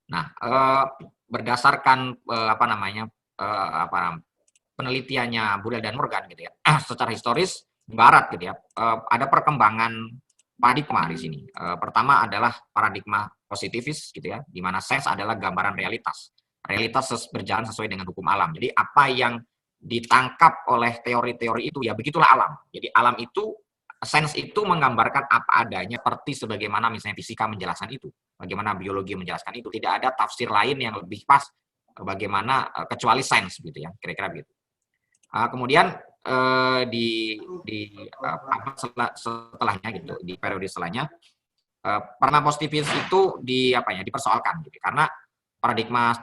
Nah, berdasarkan apa namanya penelitiannya Burel dan Morgan gitu ya, secara historis di Barat gitu ya, ada perkembangan paradigma di sini. Pertama adalah paradigma positivis gitu ya, di mana sains adalah gambaran realitas. Realitas berjalan sesuai dengan hukum alam. Jadi apa yang ditangkap oleh teori-teori itu ya begitulah alam. Jadi alam itu sains itu menggambarkan apa adanya seperti sebagaimana misalnya fisika menjelaskan itu, bagaimana biologi menjelaskan itu. Tidak ada tafsir lain yang lebih pas bagaimana kecuali sains gitu ya, kira-kira begitu. Kemudian di abad setelahnya gitu, di periode setelahnya paradigma positivis itu dipersoalkan gitu karena paradigma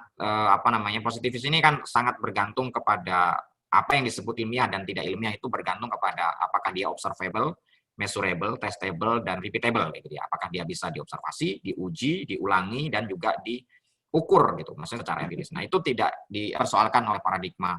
positivis ini kan sangat bergantung kepada apa yang disebut ilmiah dan tidak ilmiah, itu bergantung kepada apakah dia observable, measurable, testable, dan repeatable gitu ya. Apakah dia bisa diobservasi, diuji, diulangi, dan juga diukur gitu, maksudnya secara empiris. Nah, itu tidak dipersoalkan oleh paradigma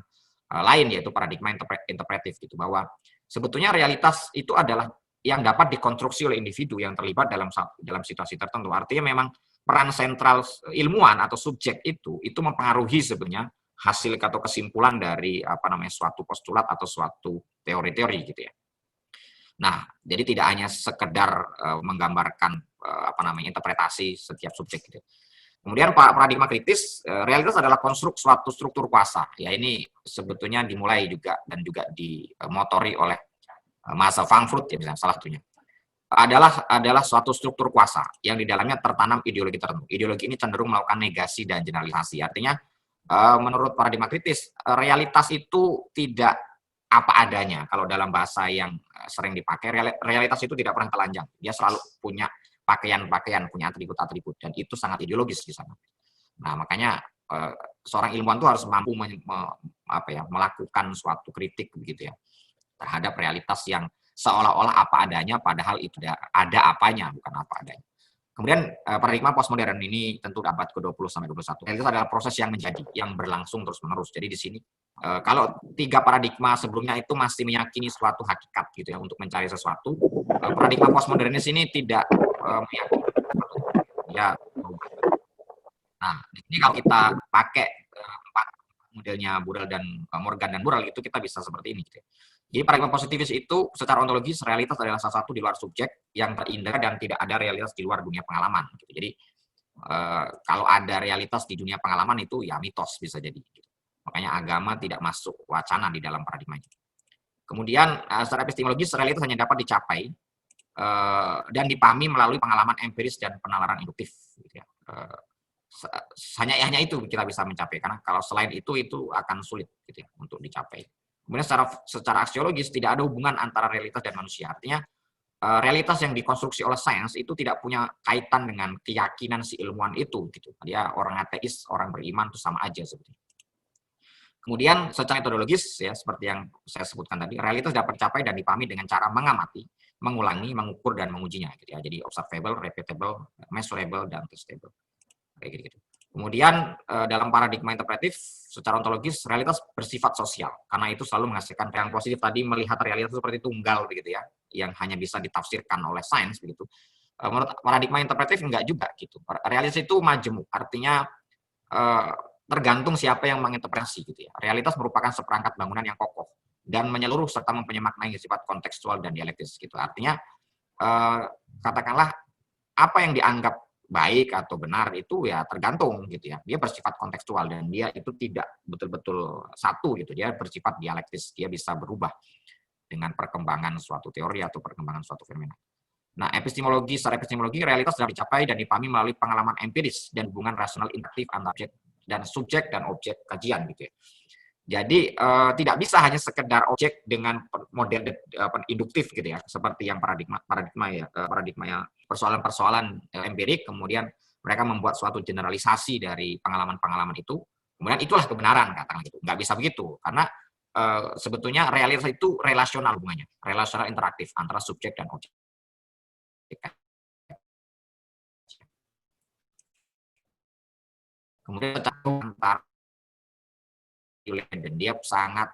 lain, yaitu paradigma interpretif gitu, bahwa sebetulnya realitas itu adalah yang dapat dikonstruksi oleh individu yang terlibat dalam situasi tertentu. Artinya memang peran sentral ilmuwan atau subjek itu mempengaruhi sebenarnya hasil atau kesimpulan dari suatu postulat atau suatu teori-teori gitu ya. Nah, jadi tidak hanya sekedar menggambarkan interpretasi setiap subjek gitu. Kemudian paradigma kritis, realitas adalah suatu struktur kuasa. Ya, ini sebetulnya dimulai juga dan juga dimotori oleh Max Frankfurt ya, misalnya salah satunya. Adalah suatu struktur kuasa yang di dalamnya tertanam ideologi tertentu. Ideologi ini cenderung melakukan negasi dan generalisasi. Artinya, menurut paradigma kritis, realitas itu tidak apa adanya. Kalau dalam bahasa yang sering dipakai, realitas itu tidak pernah telanjang. Dia selalu punya pakaian-pakaian, punya atribut-atribut, dan itu sangat ideologis di sana. Nah, makanya seorang ilmuwan itu harus mampu melakukan suatu kritik begitu ya terhadap realitas yang seolah-olah apa adanya, padahal itu ada apanya, bukan apa adanya. Kemudian paradigma postmodern ini tentu abad ke-20 sampai 21. Realitas adalah proses yang menjadi, yang berlangsung terus-menerus. Jadi di sini kalau tiga paradigma sebelumnya itu masih meyakini suatu hakikat gitu ya untuk mencari sesuatu, paradigma postmodernis ini tidak meyakini sesuatu. Ya, nah, ini kalau kita pakai empat modelnya Burel dan Morgan dan Burel itu kita bisa seperti ini gitu ya. Jadi paradigma positivis itu secara ontologis realitas adalah salah satu di luar subjek yang terindra dan tidak ada realitas di luar dunia pengalaman gitu. Jadi kalau ada realitas di dunia pengalaman itu ya mitos bisa jadi gitu. Makanya agama tidak masuk wacana di dalam paradigma itu. Kemudian secara epistemologis realitas hanya dapat dicapai dan dipahami melalui pengalaman empiris dan penalaran induktif gitu ya. Hanya itu kita bisa mencapai, karena kalau selain itu akan sulit gitu ya, untuk dicapai. Kemudian secara aksiologis tidak ada hubungan antara realitas dan manusia. Artinya realitas yang dikonstruksi oleh sains itu tidak punya kaitan dengan keyakinan si ilmuwan itu gitu. Dia orang ateis, orang beriman itu sama aja sebetulnya. Kemudian secara metodologis ya seperti yang saya sebutkan tadi, realitas dapat dicapai dan dipahami dengan cara mengamati, mengulangi, mengukur dan mengujinya gitu ya. Jadi observable, repeatable, measurable dan testable. Kayak gitu. Kemudian dalam paradigma interpretif secara ontologis realitas bersifat sosial karena itu selalu menghasilkan yang positif tadi, melihat realitas seperti tunggal begitu ya yang hanya bisa ditafsirkan oleh sains begitu. Menurut paradigma interpretif enggak juga gitu. Realitas itu majemuk, artinya tergantung siapa yang menginterpretasi gitu ya. Realitas merupakan seperangkat bangunan yang kokoh dan menyeluruh serta mempunyai makna yang sifat kontekstual dan dialektis gitu. Artinya katakanlah apa yang dianggap baik atau benar itu ya tergantung gitu ya. Dia bersifat kontekstual dan dia itu tidak betul-betul satu gitu. Dia bersifat dialektis. Dia bisa berubah dengan perkembangan suatu teori atau perkembangan suatu fenomena. Nah, secara epistemologi realitas dapat dicapai dan dipahami melalui pengalaman empiris dan hubungan rasional interaktif antara subjek dan objek kajian gitu ya. Jadi tidak bisa hanya sekedar objek dengan model induktif gitu ya, seperti yang paradigma ya persoalan-persoalan empirik, kemudian mereka membuat suatu generalisasi dari pengalaman-pengalaman itu, kemudian itulah kebenaran katakan gitu. Nggak bisa begitu, karena sebetulnya realitas itu relasional hubungannya, relasional interaktif antara subjek dan objek. Kemudian antara dan dia sangat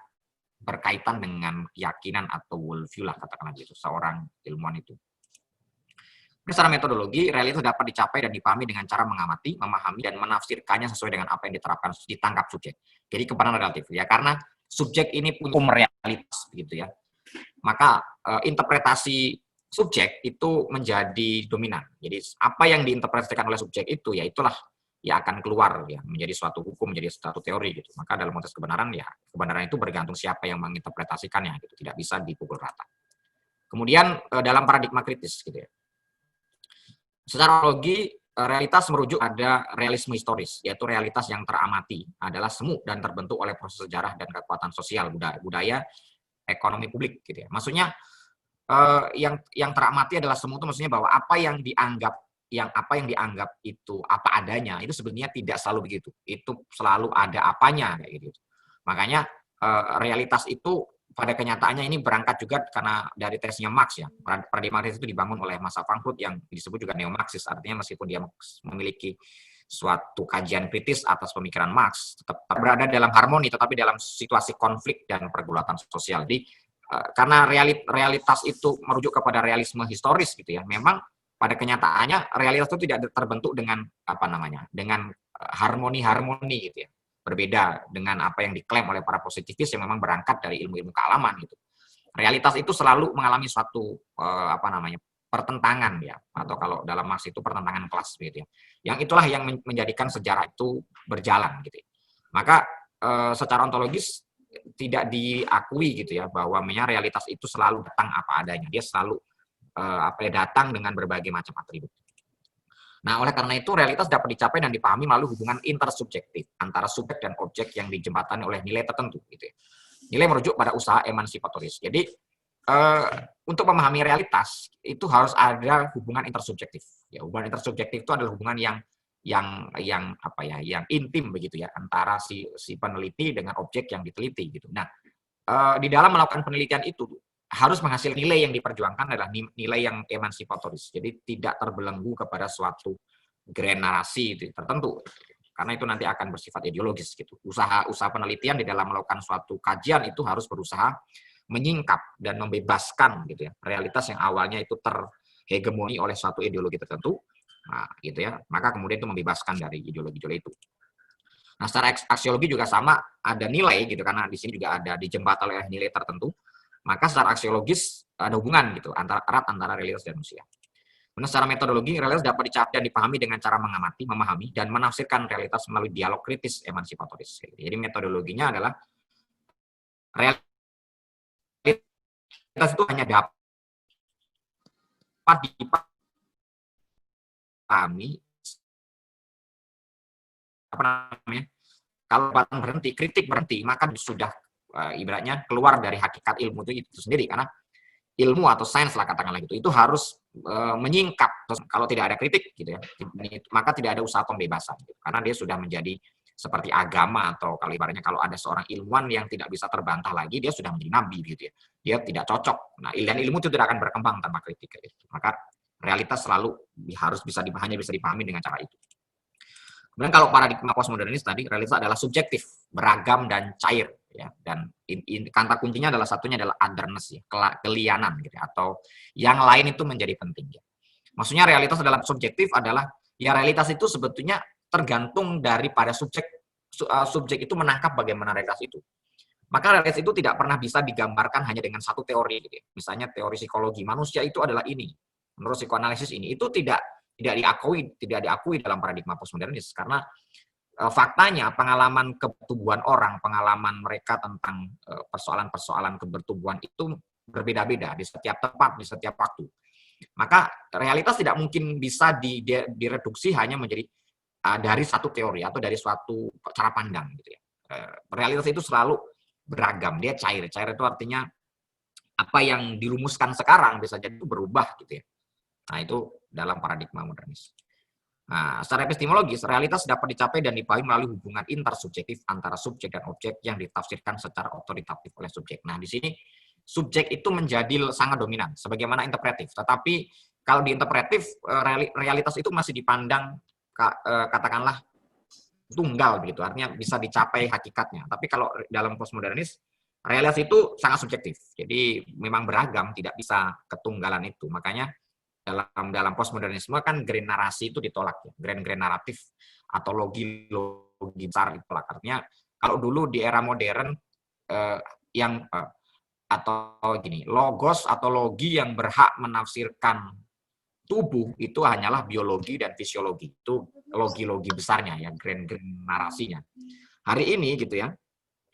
berkaitan dengan keyakinan atau worldview lah katakanlah gitu seorang ilmuwan itu. Secara metodologi, realitas dapat dicapai dan dipahami dengan cara mengamati, memahami, dan menafsirkannya sesuai dengan apa yang diterapkan ditangkap subjek. Jadi kebenaran relatif ya, karena subjek ini punya hukum realitas begitu ya. Maka interpretasi subjek itu menjadi dominan. Jadi apa yang diinterpretasikan oleh subjek itu ya itulah ya akan keluar ya menjadi suatu hukum, menjadi suatu teori gitu. Maka dalam konteks kebenaran ya kebenaran itu bergantung siapa yang menginterpretasikannya gitu, tidak bisa dipukul rata. Kemudian dalam paradigma kritis gitu ya. Secara logi, realitas merujuk ada realisme historis, yaitu realitas yang teramati, adalah semu dan terbentuk oleh proses sejarah dan kekuatan sosial, budaya, ekonomi publik, gitu ya. Maksudnya, yang teramati adalah semu itu maksudnya bahwa apa yang dianggap itu apa adanya, itu sebenarnya tidak selalu begitu. Itu selalu ada apanya, kayak gitu. Makanya, realitas itu pada kenyataannya ini berangkat juga karena dari tesnya Marx ya. Paradigma kritis itu dibangun oleh masa Frankfurt yang disebut juga neo-Marxis. Artinya meskipun dia memiliki suatu kajian kritis atas pemikiran Marx, tetap berada dalam harmoni tetapi dalam situasi konflik dan pergulatan sosial. Jadi karena realitas itu merujuk kepada realisme historis gitu ya. Memang pada kenyataannya realitas itu tidak terbentuk dengan apa namanya? Dengan harmoni-harmoni gitu ya. Berbeda dengan apa yang diklaim oleh para positivis yang memang berangkat dari ilmu-ilmu kealaman gitu. Realitas itu selalu mengalami suatu pertentangan ya, atau kalau dalam Marx itu pertentangan kelas gitu ya. Yang itulah yang menjadikan sejarah itu berjalan gitu. Maka secara ontologis tidak diakui gitu ya bahwa realitas itu selalu datang apa adanya. Dia selalu datang dengan berbagai macam atribut. Nah, oleh karena itu realitas dapat dicapai dan dipahami melalui hubungan intersubjektif antara subjek dan objek yang dijembatani oleh nilai tertentu gitu ya. Nilai merujuk pada usaha emansipatoris. Jadi untuk memahami realitas itu harus ada hubungan intersubjektif. Ya, hubungan intersubjektif itu adalah hubungan yang intim begitu ya antara si peneliti dengan objek yang diteliti gitu. Nah, di dalam melakukan penelitian itu harus menghasilkan nilai yang diperjuangkan adalah nilai yang emansipatoris. Jadi tidak terbelenggu kepada suatu grand narasi tertentu. Karena itu nanti akan bersifat ideologis gitu. Usaha penelitian di dalam melakukan suatu kajian itu harus berusaha menyingkap dan membebaskan gitu ya. Realitas yang awalnya itu terhegemoni oleh suatu ideologi tertentu. Nah, gitu ya. Maka kemudian itu membebaskan dari ideologi-ideologi itu. Nah, secara aksiologi juga sama, ada nilai gitu karena di sini juga ada dijembatani oleh nilai tertentu. Maka secara aksiologis ada hubungan gitu erat antara realitas dan manusia. Kemudian secara metodologi, realitas dapat dicapai dan dipahami dengan cara mengamati, memahami, dan menafsirkan realitas melalui dialog kritis emansipatoris. Jadi metodologinya adalah realitas itu hanya dapat dipahami kalau berhenti, kritik berhenti, maka sudah ibaratnya keluar dari hakikat ilmu itu sendiri, karena ilmu atau sains lah katakanlah gitu, itu harus menyingkap. Kalau tidak ada kritik gitu ya, maka tidak ada usaha pembebasan gitu, karena dia sudah menjadi seperti agama, atau kalau ibaratnya kalau ada seorang ilmuwan yang tidak bisa terbantah lagi, dia sudah menjadi nabi gitu ya, dia tidak cocok. Nah, dan ilmu itu tidak akan berkembang tanpa kritik gitu. Maka realitas selalu harus hanya bisa dipahami dengan cara itu. Kemudian kalau paradigma postmodernis tadi, realitas adalah subjektif, beragam dan cair ya, dan kata kuncinya adalah otherness ya, kelianan gitu ya, atau yang lain itu menjadi penting ya. Maksudnya realitas dalam subjektif adalah ya realitas itu sebetulnya tergantung daripada subjek itu menangkap bagaimana realitas itu. Maka realitas itu tidak pernah bisa digambarkan hanya dengan satu teori gitu ya. Misalnya teori psikologi, manusia itu adalah ini. Menurut psikoanalisis ini, itu tidak diakui dalam paradigma postmodernis, karena faktanya pengalaman ketubuhan orang, pengalaman mereka tentang persoalan-persoalan kebertubuhan itu berbeda-beda di setiap tempat, di setiap waktu. Maka realitas tidak mungkin bisa direduksi hanya menjadi dari satu teori atau dari suatu cara pandang gitu ya. Realitas itu selalu beragam, dia cair. Cair itu artinya apa yang dirumuskan sekarang bisa jadi itu berubah gitu ya. Nah, itu dalam paradigma modernis. Nah, secara epistemologis, realitas dapat dicapai dan dipahami melalui hubungan intersubjektif antara subjek dan objek yang ditafsirkan secara otoritatif oleh subjek. Nah, di sini subjek itu menjadi sangat dominan, sebagaimana interpretif. Tetapi kalau di interpretif, realitas itu masih dipandang katakanlah tunggal begitu, artinya bisa dicapai hakikatnya. Tapi kalau dalam postmodernis, realitas itu sangat subjektif. Jadi memang beragam, tidak bisa ketunggalan itu. Makanya dalam postmodernisme kan grand narasi itu ditolak ya, grand naratif atau logi besar ditolak. Artinya kalau dulu di era modern yang atau gini, logos atau logi yang berhak menafsirkan tubuh itu hanyalah biologi dan fisiologi. Itu logi-logi besarnya ya, grand narasinya. Hari ini gitu ya,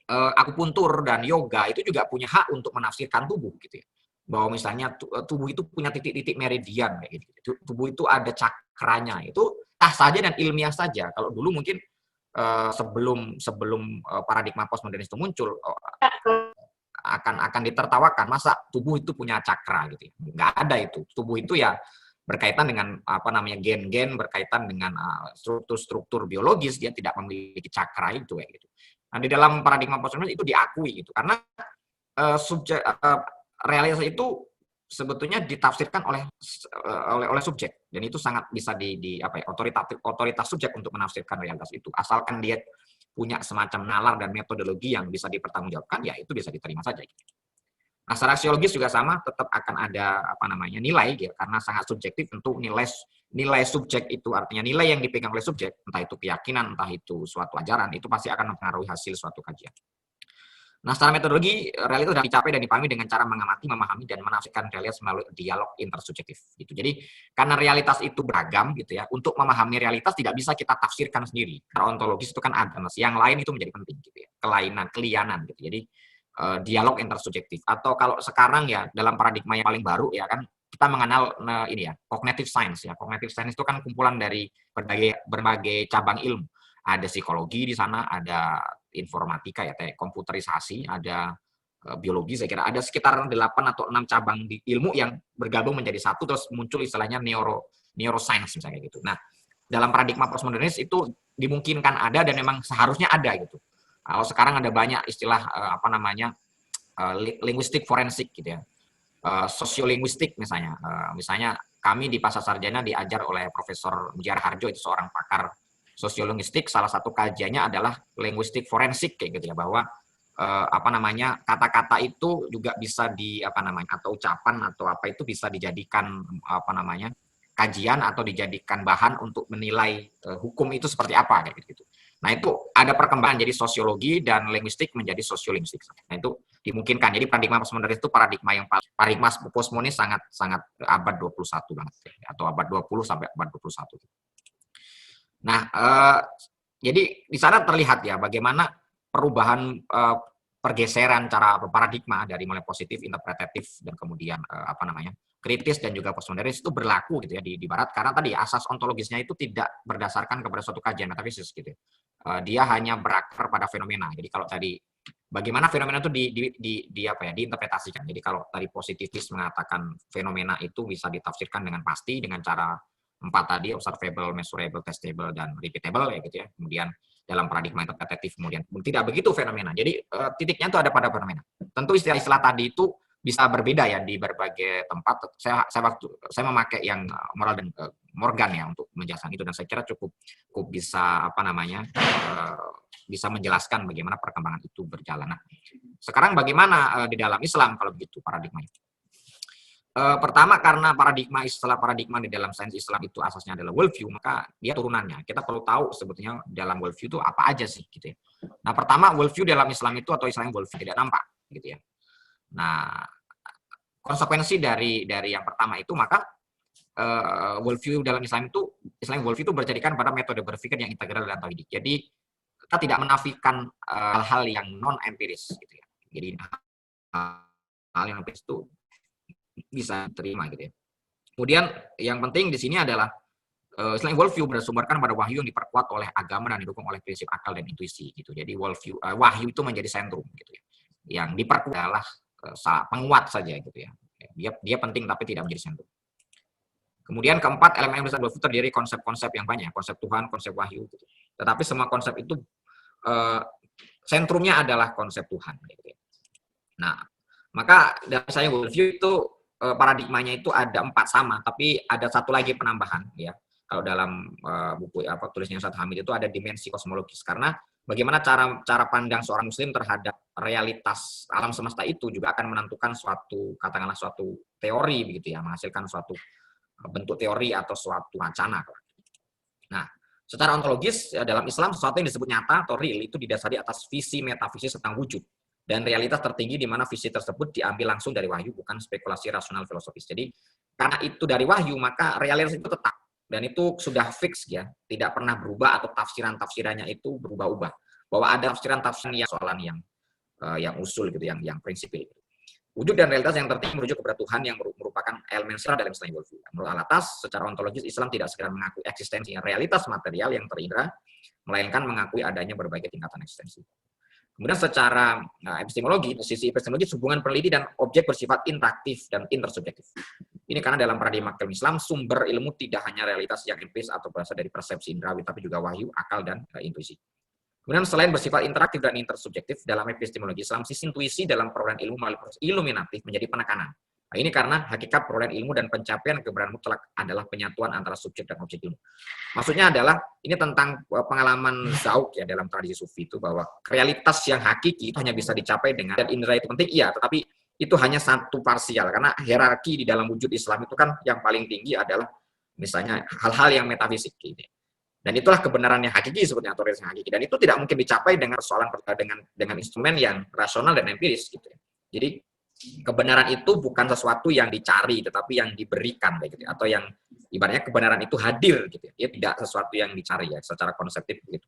akupuntur dan yoga itu juga punya hak untuk menafsirkan tubuh gitu ya. Bahwa misalnya tubuh itu punya titik-titik meridian kayak gitu. Tubuh itu ada cakranya. Itu sah saja dan ilmiah saja. Kalau dulu mungkin sebelum paradigma postmodernis itu muncul akan ditertawakan, masa tubuh itu punya cakra gitu ya. Nggak ada itu. Tubuh itu ya berkaitan dengan apa namanya gen-gen, berkaitan dengan struktur-struktur biologis, dia tidak memiliki cakra itu ya gitu. Nah, di dalam paradigma postmodernis itu diakui gitu, karena realitas itu sebetulnya ditafsirkan oleh subjek, dan itu sangat bisa otoritas subjek untuk menafsirkan realitas itu, asalkan dia punya semacam nalar dan metodologi yang bisa dipertanggungjawabkan, ya itu bisa diterima saja. Nah, secara aksiologis juga sama, tetap akan ada nilai gitu, karena sangat subjektif. Tentu nilai subjek itu artinya nilai yang dipegang oleh subjek, entah itu keyakinan, entah itu suatu ajaran, itu pasti akan mempengaruhi hasil suatu kajian. Nah, secara metodologi, realitas sudah dicapai dan dipahami dengan cara mengamati, memahami, dan menafsirkan realitas melalui dialog intersubjektif. Gitu. Jadi, karena realitas itu beragam, gitu ya, untuk memahami realitas tidak bisa kita tafsirkan sendiri. Karena ontologis itu kan ada, yang lain itu menjadi penting, gitu ya. Kelianan, gitu. Jadi, dialog intersubjektif. Atau kalau sekarang ya, dalam paradigma yang paling baru, ya kan, kita mengenal ini ya, cognitive science. Ya. Cognitive science itu kan kumpulan dari berbagai cabang ilmu. Ada psikologi di sana, ada informatika ya, komputerisasi, ada biologi, saya kira ada sekitar 8 atau 6 cabang di ilmu yang bergabung menjadi satu, terus muncul istilahnya neuroscience misalnya gitu. Nah, dalam paradigma postmodernis itu dimungkinkan ada dan memang seharusnya ada gitu. Kalau sekarang ada banyak istilah linguistik forensik gitu ya, sosiolinguistik misalnya. Misalnya kami di Pasca Sarjana diajar oleh Profesor Mujara Harjo, itu seorang pakar sosiolinguistik, salah satu kajiannya adalah linguistik forensik kayak gitu ya, bahwa kata-kata itu juga bisa atau ucapan atau apa itu bisa dijadikan kajian atau dijadikan bahan untuk menilai hukum itu seperti apa kayak gitu. Nah, itu ada perkembangan jadi sosiologi dan linguistik menjadi sosiolinguistik. Nah, itu dimungkinkan. Jadi paradigma postmodernis itu paradigma postmodernis sangat abad 21 banget atau abad 20 sampai abad 21. Nah, jadi di sana terlihat ya bagaimana perubahan pergeseran cara paradigma dari mulai positif, interpretatif, dan kemudian kritis dan juga postmodernis itu berlaku gitu ya di barat, karena tadi asas ontologisnya itu tidak berdasarkan kepada suatu kajian metafisis gitu. Dia hanya berakar pada fenomena. Jadi kalau tadi bagaimana fenomena itu diinterpretasikan. Jadi kalau tadi positivis mengatakan fenomena itu bisa ditafsirkan dengan pasti dengan cara 4 tadi, observable, measurable, testable, dan repeatable ya gitu ya. Kemudian dalam paradigma interpretatif kemudian tidak begitu fenomena. Jadi titiknya itu ada pada fenomena. Tentu istilah-istilah tadi itu bisa berbeda ya di berbagai tempat. Saya memakai yang moral dan Morgan ya untuk menjelaskan itu, dan saya kira cukup bisa bisa menjelaskan bagaimana perkembangan itu berjalan. Nah, sekarang bagaimana di dalam Islam kalau begitu paradigmanya? Pertama, karena paradigma di dalam sains Islam itu asasnya adalah worldview, maka dia turunannya. Kita perlu tahu sebetulnya dalam worldview itu apa aja sih gitu ya. Nah, pertama, worldview dalam Islam itu atau istilahnya worldview tidak nampak gitu ya. Nah, konsekuensi dari yang pertama itu, maka worldview dalam Islam itu, worldview itu berjadikan pada metode berpikir yang integral dan tauhidik. Jadi kita tidak menafikan hal-hal yang non empiris gitu ya. Jadi hal yang empiris itu bisa terima gitu ya. Kemudian yang penting di sini adalah selain worldview bersumberkan pada wahyu yang diperkuat oleh agama dan didukung oleh prinsip akal dan intuisi gitu. Jadi wahyu itu menjadi sentrum gitu ya. Yang diperkuat adalah penguat saja gitu ya. Dia penting tapi tidak menjadi sentrum. Kemudian keempat, elemen besar worldview terdiri konsep-konsep yang banyak, konsep Tuhan, konsep wahyu gitu. Tetapi semua konsep itu sentrumnya adalah konsep Tuhan gitu ya. Nah, maka dari saya worldview itu paradigmanya itu ada 4 sama, tapi ada satu lagi penambahan ya. Kalau dalam buku tulisnya Ustaz Hamid itu ada dimensi kosmologis, karena bagaimana cara pandang seorang muslim terhadap realitas alam semesta itu juga akan menentukan suatu teori begitu ya, menghasilkan suatu bentuk teori atau suatu wacana. Nah, secara ontologis dalam Islam sesuatu yang disebut nyata atau real itu didasari atas visi metafisis tentang wujud dan realitas tertinggi di mana visi tersebut diambil langsung dari wahyu, bukan spekulasi rasional filosofis. Jadi karena itu dari wahyu, maka realitas itu tetap dan itu sudah fix ya, tidak pernah berubah atau tafsiran-tafsirannya itu berubah-ubah. Bahwa ada tafsiran-tafsiran yang soalan yang usul gitu, yang prinsipil. Wujud dan realitas yang tertinggi merujuk kepada Tuhan yang merupakan elemen sentral dalam Islamic worldview. Menurut Al-Atas, secara ontologis Islam tidak sekedar mengakui eksistensi realitas material yang terindra, melainkan mengakui adanya berbagai tingkatan eksistensi. Kemudian secara epistemologi, sisi epistemologi hubungan peneliti dan objek bersifat interaktif dan intersubjektif. Ini karena dalam paradigma ilmu Islam, sumber ilmu tidak hanya realitas yang empiris atau berasal dari persepsi indrawi, tapi juga wahyu, akal, dan intuisi. Kemudian selain bersifat interaktif dan intersubjektif, dalam epistemologi Islam, sisi intuisi dalam perolehan ilmu melalui proses iluminatif menjadi penekanan. Nah, ini karena hakikat perolehan ilmu dan pencapaian kebenaran mutlak adalah penyatuan antara subjek dan objek ilmu. Maksudnya adalah, ini tentang pengalaman Zauk ya dalam tradisi Sufi itu, bahwa realitas yang hakiki itu hanya bisa dicapai dengan, dan indera itu penting, iya, tetapi itu hanya satu parsial, karena hierarki di dalam wujud Islam itu kan yang paling tinggi adalah misalnya hal-hal yang metafisik gitu. Dan itulah kebenaran yang hakiki sebetulnya, atau realitas yang hakiki. Dan itu tidak mungkin dicapai dengan persoalan dengan instrumen yang rasional dan empiris gitu ya. Jadi kebenaran itu bukan sesuatu yang dicari, tetapi yang diberikan gitu ya. Atau yang ibaratnya kebenaran itu hadir gitu ya. Dia tidak sesuatu yang dicari ya, secara konseptif gitu.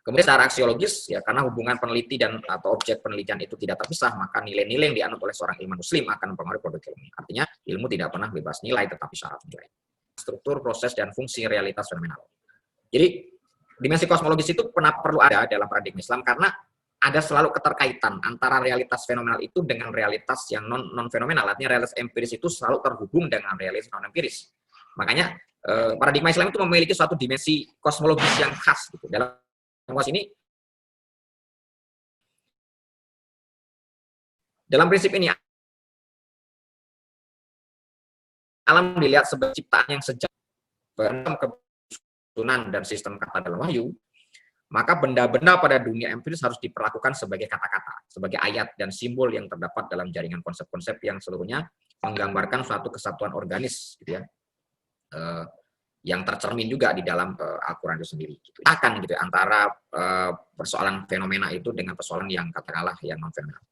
Kemudian secara aksiologis ya, karena hubungan peneliti dan atau objek penelitian itu tidak terpisah, maka nilai-nilai yang dianut oleh seorang ilmuwan muslim akan mempengaruhi produk ilmu. Artinya ilmu tidak pernah bebas nilai, tetapi syarat nilai. Struktur, proses, dan fungsi realitas fenomenal. Jadi, dimensi kosmologis itu perlu ada dalam paradigma Islam karena ada selalu keterkaitan antara realitas fenomenal itu dengan realitas yang non-fenomenal. Artinya realitas empiris itu selalu terhubung dengan realitas non-empiris. Makanya, paradigma Islam itu memiliki suatu dimensi kosmologis yang khas. Gitu. Dalam konteks ini, dalam prinsip ini, alam dilihat sebagai ciptaan yang sejak kesusunan dan sistem kata dalam wahyu, maka benda-benda pada dunia empiris harus diperlakukan sebagai kata-kata, sebagai ayat dan simbol yang terdapat dalam jaringan konsep-konsep yang seluruhnya menggambarkan suatu kesatuan organis, gitu ya, yang tercermin juga di dalam Al-Quran itu sendiri. Gitu. Akan gitu antara persoalan fenomena itu dengan persoalan yang katakanlah yang non-fenomena.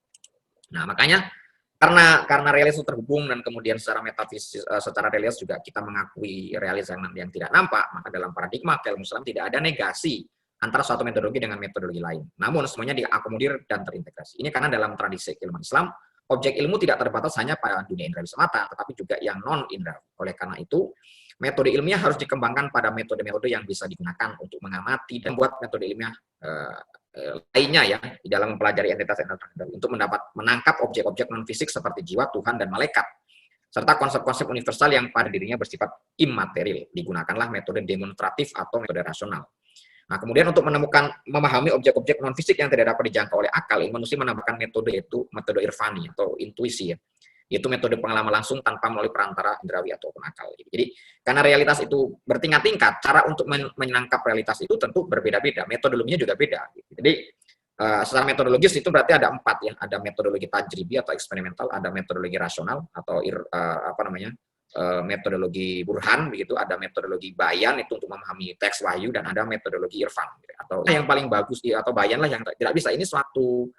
Nah, makanya karena realitas itu terhubung dan kemudian secara metafisik, secara realitas juga kita mengakui realitas yang tidak nampak, maka dalam paradigma ilmu Islam tidak ada negasi antara suatu metodologi dengan metodologi lain. Namun semuanya diakomodir dan terintegrasi. Ini karena dalam tradisi ilmu Islam, objek ilmu tidak terbatas hanya pada dunia indrawi semata, tetapi juga yang non-indrawi. Oleh karena itu, metode ilmiah harus dikembangkan pada metode-metode yang bisa digunakan untuk mengamati dan membuat metode ilmiah lainnya ya di dalam mempelajari entitas untuk menangkap objek-objek non-fisik seperti jiwa, Tuhan, dan malaikat serta konsep-konsep universal yang pada dirinya bersifat immaterial. Digunakanlah metode demonstratif atau metode rasional. Nah, kemudian untuk memahami objek-objek non-fisik yang tidak dapat dijangkau oleh akal, manusia menambahkan metode yaitu metode irfani atau intuisi ya. Yaitu metode pengalaman langsung tanpa melalui perantara indrawi ataupun akal. Jadi, karena realitas itu bertingkat-tingkat, cara untuk menangkap realitas itu tentu berbeda-beda, metodologinya juga beda. Jadi, secara metodologis itu berarti ada 4 ya, ada metodologi tajribi atau eksperimental, ada metodologi rasional atau metodologi burhan, begitu, ada metodologi bayan itu untuk memahami teks wahyu, dan ada metodologi irfan. Atau yang paling bagus atau bayan lah yang tidak bisa, ini suatu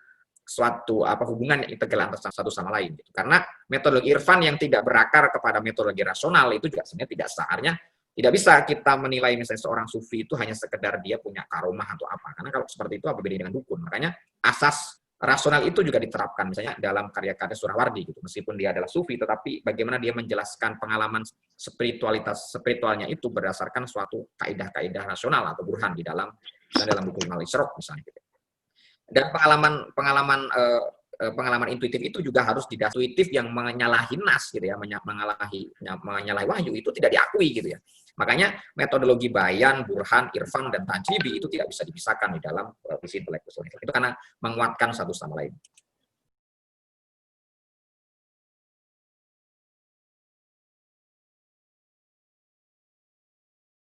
hubungan yang integral antara satu sama lain gitu. Karena metodologi irfan yang tidak berakar kepada metodologi rasional itu juga sebenarnya tidak seharusnya, tidak bisa kita menilai misalnya seorang sufi itu hanya sekedar dia punya karomah atau apa, karena kalau seperti itu apa bedanya dengan dukun. Makanya asas rasional itu juga diterapkan misalnya dalam karya-karya Surawardi gitu. Meskipun dia adalah sufi, tetapi bagaimana dia menjelaskan pengalaman spiritualnya itu berdasarkan suatu kaidah-kaidah rasional atau burhan di dalam buku Al-Isyraq misalnya gitu. Dan pengalaman intuitif itu juga harus intuitif yang menyalahi nas gitu ya, menyalahi wahyu itu tidak diakui gitu ya. Makanya metodologi bayan, burhan, irfan, dan tajribi itu tidak bisa dipisahkan di dalam visi intelektual. Itu karena menguatkan satu sama lain.